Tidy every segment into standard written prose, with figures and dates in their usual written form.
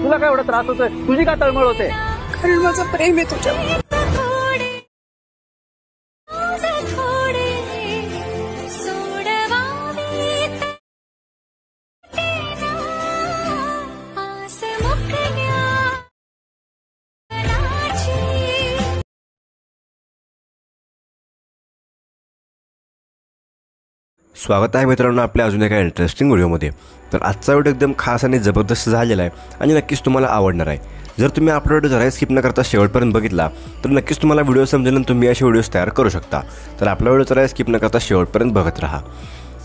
तुला काय एवढा त्रास होतोय? तुझी का तळमळ होते? कारण माझं प्रेम आहे तुझ्यावर. स्वागत आहे मित्रांनो आपल्या अजून एका इंटरेस्टिंग व्हिडिओमध्ये. तर आजचा व्हिडिओ एकदम खास आणि जबरदस्त झालेला आहे आणि नक्कीच तुम्हाला आवडणार आहे. जर तुम्ही आपला व्हिडिओ जरा स्किप न करता शेवटपर्यंत बघितला तर नक्कीच तुम्हाला व्हिडिओ समजेल आणि तुम्ही असे व्हिडिओज तयार करू शकता. तर आपला व्हिडिओ जरा स्किप न करता शेवटपर्यंत बघत राहा.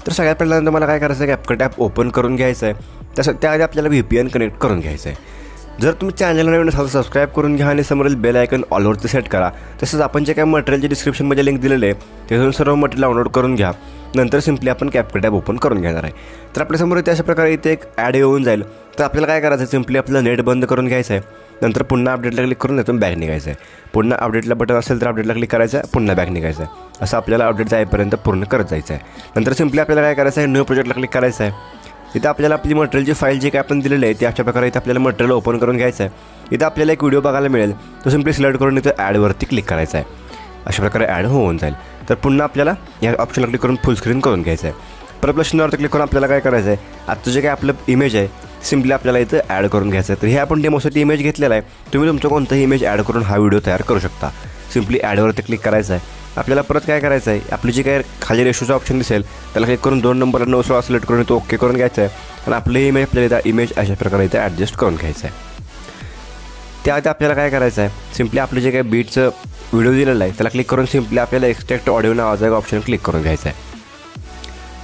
तर सगळ्यात पहिल्यांदा मला काय करायचं आहे, CapCut ॲप ओपन करून घ्यायचं आहे. त्याआधी आपल्याला VPN कनेक्ट करून घ्यायचं आहे. जर तुम्ही चॅनलला नवीन असाल तर सबस्क्राईब करून घ्या आणि समोरील बेल आयकन ऑलवरती सेट करा. तसंच आपण जे काय मटेरियलच्या डिस्क्रिप्शनमध्ये लिंक दिलेले आहे त्यातून सर्व मटेरियल डाउनलोड करून घ्या. नंतर सिम्पली आपण CapCut ॲप ओपन करून घेणार आहे. तर आपल्यासमोर इथे अशा प्रकारे इथे एक ॲड येऊन जाईल. तर आपल्याला काय करायचं आहे, सिम्पली आपलं नेट बंद करून घ्यायचं आहे. नंतर पुन्हा अपडेटला क्लिक करून त्यातून बॅक निघायचं आहे. पुन्हा अपडेटला बटन असेल तर अपडेटला क्लिक करायचं आहे, पुन्हा बॅक निघायचं आहे. असं आपल्याला अपडेट जाईपर्यंत पूर्ण करत जायचं आहे. नंतर सिम्पली आपल्याला काय करायचं आहे, न्यू प्रोजेक्टला क्लिक करायचं आहे. इथं आपल्याला आपली मटेरियलची फाईल जी काय आपण दिलेली आहे ती अशा प्रकारे इथं आपल्याला मटेरियल ओपन करून घ्यायचं आहे. इथं आपल्याला एक व्हिडिओ बघायला मिळेल, तो सिम्पली सिलेक्ट करून इथं ॲडवरती क्लिक करायचा आहे. अशा प्रकारे ॲड होऊन जाईल. तर पुन्हा आपल्याला या ऑप्शनला क्लिक करून फुल स्क्रीन करून घ्यायचं आहे. परत प्रश्नावरती क्लिक करून आपल्याला काय करायचं आहे, आजचं जे काय आपलं इमेज आहे सिम्पली आपल्याला इथं ॲड करून घ्यायचं आहे. तर हे आपण डेमोसाठी इमेज घेतलेला आहे. तुम्ही तुमचं कोणतंही इमेज ॲड करून हा व्हिडिओ तयार करू शकता. सिम्पली ॲडवरती क्लिक करायचं आहे. आपल्याला परत काय करायचं आहे, आपली जी काय खाली रेशोचा ऑप्शन दिसेल त्याला क्लिक करून 2 नंबर 916 सिलेक्ट करून तो ओके करून घ्यायचं आहे. आणि आपलं इमेज आपल्याला इमेज अशा प्रकारे इथं ॲडजस्ट करून घ्यायचं आहे. त्याआधी आपल्याला काय करायचं आहे, सिम्पली आपलं जे काही बीटचं व्हिडिओ दिलेलं आहे त्याला क्लिक करून सिम्पली आपल्याला एक्स्ट्रॅक्ट ऑडिओ नावाचा एक ऑप्शन क्लिक करून घ्यायचं आहे.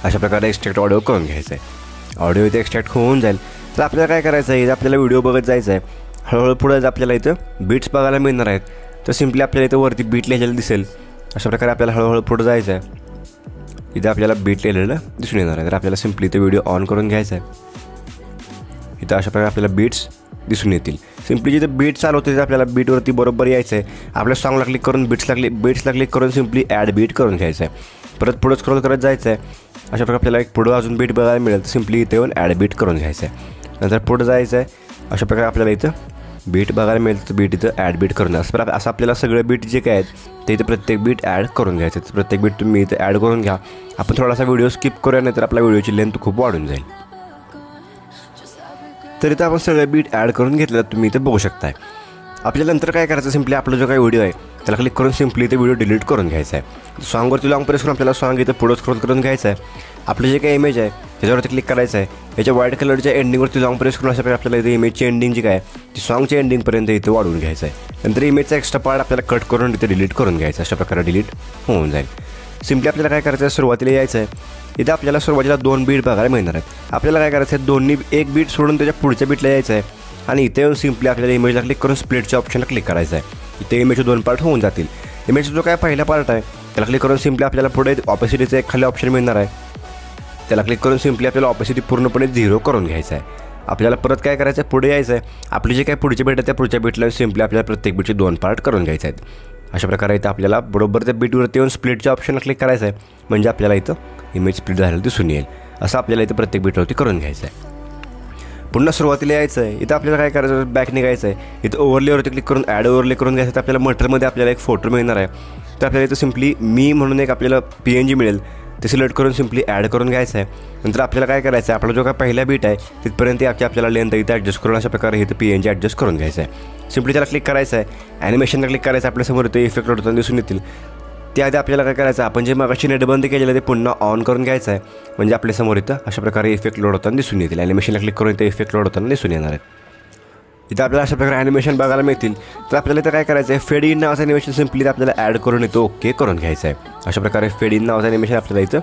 अशा प्रकारे एक्स्ट्रॅक्ट ऑडिओ करून घ्यायचं आहे. ऑडिओ इथे एक्स्ट्रॅक्ट होऊन जाईल. तर आपल्याला काय करायचं आहे, इथं आपल्याला व्हिडिओ बघत जायचं आहे. हळूहळू पुढे आपल्याला इथं बीट्स बघायला मिळणार आहेत. तर सिम्पली आपल्याला इथं वरती बीट लिहिलेलं दिसेल. अशा प्रकारे आपल्याला हळूहळू पुढे जायचं आहे. इथं आपल्याला बीट लिहिलेलं दिसून येणार आहे. तर आपल्याला सिम्पली इथं व्हिडिओ ऑन करून घ्यायचा आहे. इथं अशा प्रकारे आपल्याला बीट्स दिसून येतील. सिम्पली जिथे बीट चालू होते तिथे आपल्याला बीटवरती बरोबर यायचं आहे. आपल्या सॉंगला क्लिक करून बीट्सला क्लिक करून सिम्पली ॲड बीट करून घ्यायचं आहे. परत पुढं स्क्रॉल करत जायचं आहे. अशा प्रकारे आपल्याला एक पुढं अजून बीट बघायला मिळेल. सिम्पली इथे येऊन ॲड बीट करून घ्यायचं आहे. नंतर पुढं जायचं आहे. अशा प्रकारे आपल्याला इथं बीट बघायला मिळेल. तर बीट इथं ॲड बीट करून असं आपल्याला सगळे बीट जे काय आहेत ते इथं प्रत्येक बीट ॲड करून घ्यायचं. प्रत्येक बीट तुम्ही इथं ॲड करून घ्या. आपण थोडासा व्हिडिओ स्किप करूया नाही तर आपल्या व्हिडिओची लेंथ खूप वाढून जाईल. तर इथं आपण सगळे बीट ॲड करून घेतलं तुम्ही इथे बघू शकताय. आपल्याला नंतर काय करायचं, सिम्पली आपला जो काही व्हिडिओ आहे त्याला क्लिक करून सिम्पली इथे व्हिडिओ डिलीट करून घ्यायचा आहे. सॉंगवरती लॉंग प्रेस करून आपल्याला सॉंग इथं पुढं स्क्रॉल करून घ्यायचं आहे. आपलं जे काही इमेज आहे त्याच्यावरती क्लिक करायचं आहे. याच्या व्हाईट कलरच्या एंडिंगवरती लॉंग प्रेस करून अशा प्रकारे आपल्याला इथे इमेजची एंडिंग जी काय ती सॉंगच्या एंडिंगपर्यंत इथे वाढवून घ्यायचं आहे. नंतर इमेजचा एक्स्ट्रा पार्ट आपल्याला कट करून इथे डिलीट करून घ्यायचं. अशा प्रकारे डिलीट होऊन जाईल. सिम्पली आपल्याला काय करायचं आहे, सुरुवातीला यायचं आहे. इथं आपल्याला सुरुवातीला 2 बीट बघायला मिळणार आहेत. आपल्याला काय करायचं आहे, दोन्ही एक बीट सोडून त्याच्या पुढच्या बीटला यायचं आहे. आणि इथे येऊन सिम्पली आपल्याला इमेजला क्लिक करून स्प्लिटच्या ऑप्शनला क्लिक करायचं आहे. इथे इमेजचे 2 पार्ट होऊन जातील. इमेजचा जो काय पहिला पार्ट आहे त्याला क्लिक करून सिम्पली आपल्याला पुढे ऑपेसिटीचं एक खाली ऑप्शन मिळणार आहे. त्याला क्लिक करून सिम्पली आपल्याला ऑपेसिटी पूर्णपणे 0 करून घ्यायचं आहे. आपल्याला परत काय करायचं आहे, पुढे यायचं आहे. आपली जे काय पुढची बीट आहे त्या पुढच्या बीटला सिम्पली आपल्याला प्रत्येक बीटचे 2 पार्ट करून घ्यायचे आहेत. अशा प्रकारे इथं आपल्याला बरोबर त्या बीटवरती येऊन स्प्लिटच्या ऑप्शनला क्लिक करायचं आहे. म्हणजे आपल्याला इथं इमेज स्प्लिट झालेलं दिसून येईल. असं आपल्याला इथं प्रत्येक बीटवरती करून घ्यायचं आहे. पुन्हा सुरुवातीला यायचं आहे. इथं आपल्याला काय करायचं, बॅक निघायचं आहे. इथं ओव्हरलेवरती क्लिक करून ॲड ओव्हरले करून घ्यायचं. तर आपल्याला मटेरियलमध्ये आपल्याला एक फोटो मिळणार आहे. तर आपल्याला इथं सिम्पली मी म्हणून एक आपल्याला PNG मिळेल. ते सिलेक्ट करून सिम्पली ॲड करून घ्यायचं आहे. नंतर आपल्याला काय करायचं आहे, आपला जो काय पहिला बीट आहे तिथपर्यंत आपल्याला लेंथ इथं ॲडजस्ट करून अशा प्रकारे इथं PNG ॲडजस्ट करून घ्यायचं आहे. सिम्पली त्याला क्लिक करायचं आहे. ॲनिमेशनला क्लिक करायचं. आपल्यासमोर इथं इफेक्ट होताना दिसून येतील. त्याआधी आपल्याला काय करायचं, आपण जे मगाशी नेट बंद केलेलं ते पुन्हा ऑन करून घ्यायचं आहे. म्हणजे आपल्यासमोर इथं अशा प्रकारे इफेक्ट लोड होताना दिसून येतील. ॲनिमेशनला क्लिक करून इथं इफेक्ट लोड होताना दिसून येणार आहेत. इथं आपल्याला अशा प्रकारे ॲनिमेशन बघायला मिळतील. तर आपल्याला इथं काय करायचं आहे, फेड इन नावाचं ॲनिमेशन सिम्पली आपल्याला ॲड करून इथं ओके करून घ्यायचं आहे. अशा प्रकारे फेड इन नावाचं ॲनिमेशन आपल्याला इथं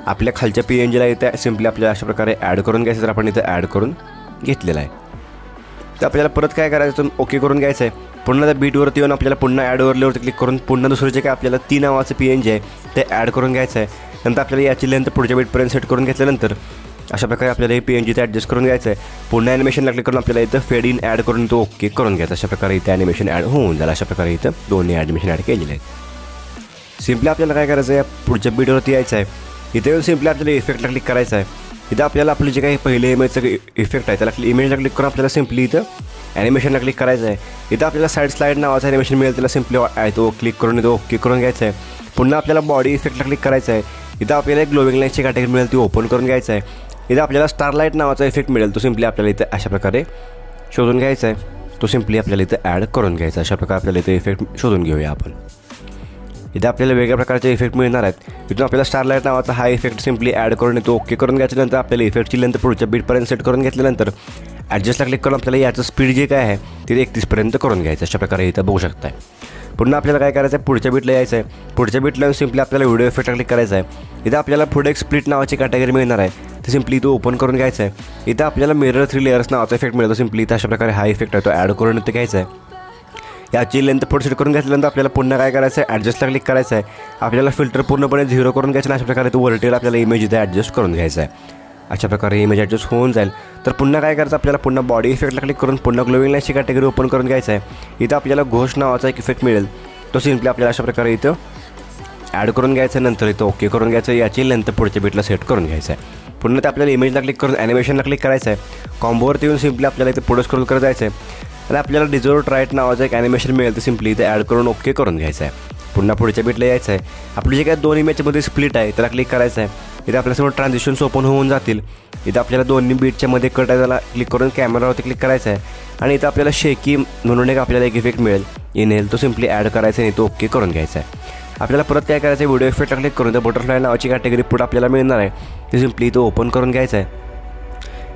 आपल्या खालच्या PNGला इथं सिम्पली आपल्याला अशा प्रकारे ॲड करून घ्यायचं. तर आपण इथं ॲड करून घेतलेलं आहे. तर आपल्याला परत काय करायचं, ओके करून घ्यायचं आहे. पुन्हा त्या बीटवरती येऊन आपल्याला पुन्हा ॲड ओव्हरलेवरती क्लिक करून पुन्हा दुसरं जे काय आपल्याला 3 नावाचं PNG आहे ते ॲड करून घ्यायचं आहे. नंतर आपल्याला याची लेंथ पुढच्या बीटपर्यंत सेट करून घेतल्यानंतर अशा प्रकारे आपल्याला हे PNG इथं ॲडजस्ट करून घ्यायचं आहे. पुन्हा ॲनिमेशनला क्लिक करून आपल्याला इथं फेड इन ॲड करून तो ओके करून घ्यायचं. अशा प्रकारे इथं ॲनिमेशन ॲड होऊन जाईल. अशा प्रकारे इथं दोन्ही ॲनिमेशन ॲड केलेले आहेत. सिम्पली आपल्याला काय करायचं आहे, पुढच्या बीटवरती यायचं आहे. इथे येऊन सिम्पली आपल्याला इफेक्टला क्लिक करायचं आहे. इथं आपल्याला आपलं जे काही पहिले इमेजचं इफेक्ट आहे त्याला इमेजला क्लिक करून आपल्याला सिम्पली इथं ॲनिमेशनला क्लिक करायचं आहे. इथं आपल्याला साईड स्लाईड नावाचं ॲनिमेशन मिळेल, त्याला सिम्पली आहे तो क्लिक करून इथं ओके करून घ्यायचं आहे. पुन्हा आपल्याला बॉडी इफेक्टला क्लिक करायचं आहे. इथं आपल्याला एक ग्लोविंग लाईटची कॅटेगरी मिळेल, ती ओपन करून घ्यायचं आहे. इथं आपल्याला स्टारलाईट नावाचा इफेक्ट मिळेल, तो सिम्पली आपल्याला इथं अशा प्रकारे शोधून घ्यायचा आहे. तो सिम्पली आपल्याला इथं ॲड करून घ्यायचा. अशा प्रकारे आपल्याला इथं इफेक्ट शोधून घेऊया आपण. इथं आपल्याला वेगळ्या प्रकारचे इफेक्ट मिळणार आहेत. इथून आपल्याला स्टारलाईट नावाचा हा इफेक्ट सिम्पली ॲड करून तो ओके करून घ्यायच्यानंतर आपल्याला इफेक्टची लेंथ पुढच्या बीटपर्यंत सेट करून घेतल्यानंतर ॲडजस्टला क्लिक करून आपल्याला याचं स्पीड जे काय आहे ते 31पर्यंत करून घ्यायचं. अशा प्रकारे इथं बघू शकताय. पुन्हा आपल्याला काय करायचं आहे, पुढच्या बीटला यायचं आहे. पुढच्या बीटला सिम्पली आपल्याला व्हिडिओ इफेक्टला क्लिक करायचं आहे. इथं आपल्याला पुढे एक स्प्लिट नावाची कॅटेगरी मिळणार आहे, ते सिम्पली तो ओपन करून घ्यायचं आहे. इथं आपल्याला मिरर 3 लेयर्स नावाचा इफेक्ट मिळतो. सिम्पली इथं अशा प्रकारे हा इफेक्ट आहे तो ॲड करून इथं घ्यायचा आहे. याची लेंथ पुढे सेट करून घेतल्यानंतर आपल्याला पुन्हा काय करायचं आहे, ॲडजस्टला क्लिक करायचं आहे. आपल्याला फिल्टर पूर्णपणे 0 करून घ्यायचं आणि अशा प्रकारे तो वरटेल आपल्याला इमेज इथे ॲडजस्ट करून घ्यायचा आहे. अशा प्रकारे इमेज ॲडजस्ट होऊन जाईल. तर पुन्हा काय करायचं, आपल्याला पुन्हा बॉडी इफेक्टला क्लिक करून पुन्हा ग्लोविंग लाईटची कॅटेगरी ओपन करून घ्यायचं आहे. इथं आपल्याला घोष नावाचा एक इफेक्ट मिळेल, तो सिम्पली आपल्याला अशा प्रकारे इथं ॲड करून घ्यायचं. नंतर इथं ओके करून घ्यायचं. याची लेंथ पुढच्या बीटला सेट करून घ्यायचं आहे. पुन्हा ते आपल्याला इमेजला क्लिक करून ॲनिमेशनला क्लिक करायचं आहे. कॉम्बोवरती येऊन सिम्पली आपल्याला इथे पुढे स्क्रोल करत जायचं आहे आणि आपल्याला डिझर्ट राईट नावाचं एक ॲनिमेशन मिळेल, ते सिम्पली इथे ॲड करून ओके करून घ्यायचं आहे. पुन्हा पुढच्या बीटला यायचं आहे. आपली जे काही 2 इमेजमध्ये स्प्लिट आहे त्याला क्लिक करायचं आहे. इथं आपल्यासमोर ट्रान्झिशन्स ओपन होऊन जातील. इथं आपल्याला दोन्ही बीटच्या मध्ये कट आहे त्याला क्लिक करून कॅमेरावरती क्लिक करायचं आहे आणि इथं आपल्याला शेकी म्हणून एक आपल्याला एक इफेक्ट मिळेल इनहेल, तो सिम्पली ॲड करायचा आणि तो ओके करून घ्यायचा आहे. आपल्याला परत काय करायचं आहे, व्हिडिओ इफेक्टला क्लिक करून त्या बटरफ्लाय नावाची कॅटेगरी पुढे आपल्याला मिळणार आहे, ते सिम्पली तो ओपन करून घ्यायचा आहे.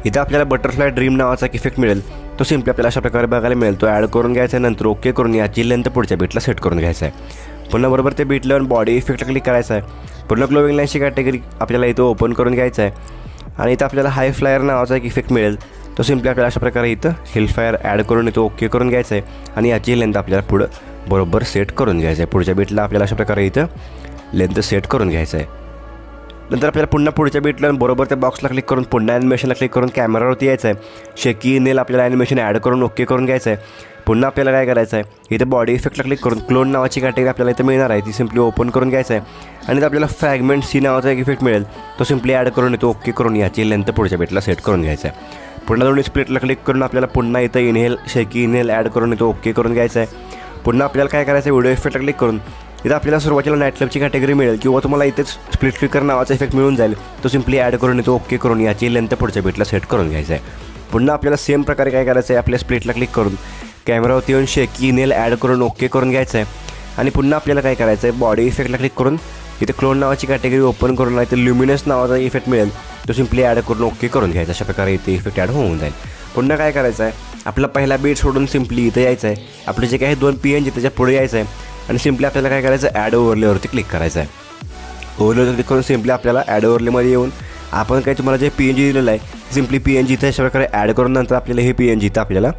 इथं आपल्याला बटरफ्लाय ड्रीम नावाचा एक इफेक्ट मिळेल, तो सिम्पली आपल्याला अशा प्रकारे बघायला मिळेल. तो ॲड करून घ्यायचा आहे. नंतर ओके करून याची लेंथ पुढच्या बीटला सेट करून घ्यायचा आहे. पुन्हा बरोबर ते बीट लावून बॉडी इफेक्टला क्लिक करायचा आहे. पुन्हा ग्लोविंग लाईटची कॅटेगरी आपल्याला इथं ओपन करून घ्यायचा आहे आणि इथं आपल्याला हाय फ्लायर नावाचा एक इफेक्ट मिळेल, तो सिम्पली आपल्याला अशा प्रकारे इथं हिल फायर ॲड करून इथं ओके करून घ्यायचं आहे आणि याची लेंथ आपल्याला पुढं बरोबर सेट करून घ्यायचं आहे. पुढच्या बीटला आपल्याला अशा प्रकारे इथं लेंथ सेट करून घ्यायचं आहे. नंतर आपल्याला पुन्हा पुढच्या बीटला बरोबर त्या बॉक्सला क्लिक करून पुन्हा ॲनिमेशनला क्लिक करून कॅमेरावरती यायचं आहे. शेकी नेल आपल्याला ॲनिमेशन ॲड करून ओके करून घ्यायचं आहे. पुन्हा आपल्याला काय करायचं आहे, इथं बॉडी इफेक्टला क्लिक करून क्लोन नावाची कॅटेगरी आपल्याला इथं मिळणार आहे, ती सिम्पली ओपन करून घ्यायचं आहे आणि इथं आपल्याला फ्रॅगमेंट सी नावाचा एक इफेक्ट मिळेल, तो सिम्पली ॲड करून इथं ओके करून याची लेंथ पुढच्या बीटला सेट करून घ्यायचं आहे. पुन्हा दोन्ही स्प्लिटला क्लिक करून आपल्याला पुन्हा इथं इनहेल शेकी इनहेल ॲड करून इथं ओके करून घ्यायचं आहे. पुन्हा आपल्याला काय करायचं आहे, व्हिडिओ इफेक्टला क्लिक करून इथं आपल्याला सुरुवातीला नाईट क्लबची कॅटेगरी मिळेल किंवा तुम्हाला इथेच स्प्लिट फ्लिकर नावाचा इफेक्ट मिळून जाईल, तो सिम्पली ॲड करून इथं ओके करून याची लेंथ पुढच्या बीटला सेट करून घ्यायचं आहे. पुन्हा आपल्याला सेम प्रकारे काय करायचं आहे, आपल्या स्प्लिटला क्लिक करून कॅमेरावरती येऊन शेकी नेल ॲड करून ओके करून घ्यायचं आहे आणि पुन्हा आपल्याला काय करायचं आहे, बॉडी इफेक्टला क्लिक करून इथे क्लोन नावाची कॅटेगरी ओपन करून इथे ल्युमिनस नावाचा इफेक्ट मिळेल, तो सिम्पली ॲड करून ओके करून घ्यायचा. अशा प्रकारे इथे इफेक्ट ॲड होऊन जाईल. पुन्हा काय करायचं आहे, आपला पहिला बीट सोडून सिम्पली इथं यायचं आहे. आपले जे काही 2 PNG त्याच्या पुढे यायचं आहे आणि सिम्पली आपल्याला काय करायचं, ॲड ओव्हरलेवरती क्लिक करायचं आहे. ओव्हरलेवर क्लिक करून सिम्पली आपल्याला ॲड ओव्हरलेमध्ये येऊन आपण काय तुम्हाला जे PNG दिलेलं आहे सिम्पली PNG इथं अशा प्रकारे ॲड करून नंतर आपल्याला हे PNG इथं आपल्याला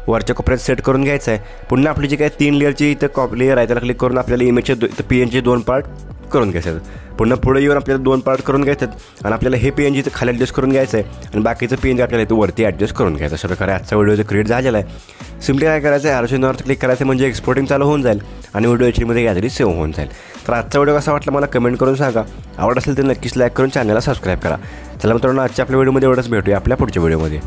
वरच्या कोपऱ्यात सेट करून घ्यायचं आहे. पुन्हा आपली जी काही 3 लेअरची इथं लेअर आहे त्याला क्लिक करून आपल्याला इमेजचे PNG 2 पार्ट करून घ्यायचे आहेत. पुन्हा पुढे येऊन आपल्याला 2 पार्ट करून घ्यायचे आहेत आणि आपल्याला हे PNG इथं खाली ॲडजस्ट करून घ्यायचं आहे आणि बाकीचं PNG आपल्याला इथं वरती ॲडजस्ट करून घ्यायचं. अशा प्रकारे आजचा व्हिडिओ जो क्रिएट झालेला आहे, सिम्पली काय करायचं आहे, आरशेनवरती क्लिक करायचं म्हणजे एक्सपोर्टिंग चालू होऊन जाईल आणि व्हिडिओ HDमध्ये गॅलरी सेव्ह होऊन जाईल. तर आजचा व्हिडिओ कसा वाटला मला कमेंट करून सांगा. आवड असेल तर नक्कीच लाईक करून चॅनलला सबस्क्राईब करा. चला मित्रांनो, आजच्या आपल्या व्हिडिओमध्ये एवढंच भेटूया आपल्या पुढच्या व्हिडिओमध्ये.